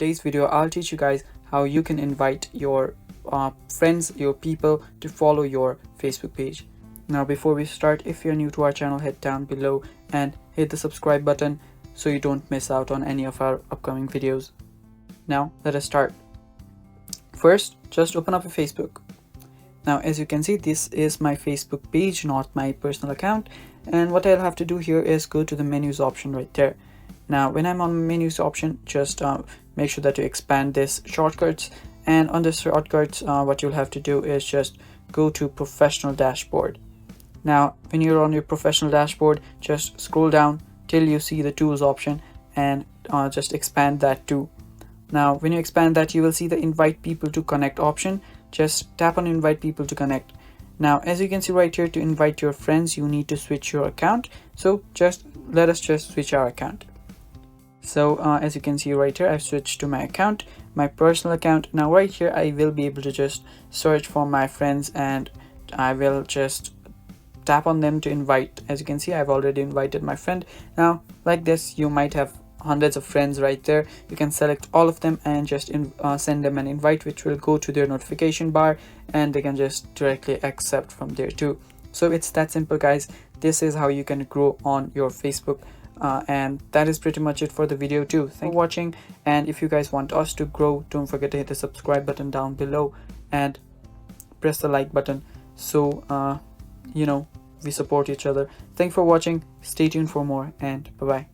today's video, I'll teach you guys how you can invite your friends, your people to follow your Facebook page. Now before we start, if you're new to our channel, head down below and hit the subscribe button so you don't miss out on any of our upcoming videos. Now let us start. First, just open up a Facebook. Now as you can see, this is my Facebook page, not my personal account, and what I'll have to do here is go to the menus option right there. Now when I'm on menus option, just make sure that you expand this shortcuts, and on the shortcuts what you'll have to do is just go to professional dashboard. Now when you're on your professional dashboard, just scroll down till you see the tools option and just expand that too. Now when you expand that, you will see the invite people to connect option. Just tap on invite people to connect. Now as you can see right here, to invite your friends you need to switch your account, so just let us just switch our account. So as you can see right here, I've switched to my account, my personal account. Now right here I will be able to just search for my friends and I will just tap on them to invite. As you can see, I've already invited my friend. Now like this, you might have hundreds of friends right there. You can select all of them and just send them an invite, which will go to their notification bar and they can just directly accept from there too. So it's that simple, guys. This is how you can grow on your Facebook. And that is pretty much it for the video too. Thanks for watching, and if you guys want us to grow, don't forget to hit the subscribe button down below and press the like button so we support each other. Thanks for watching. Stay tuned for more, and bye bye.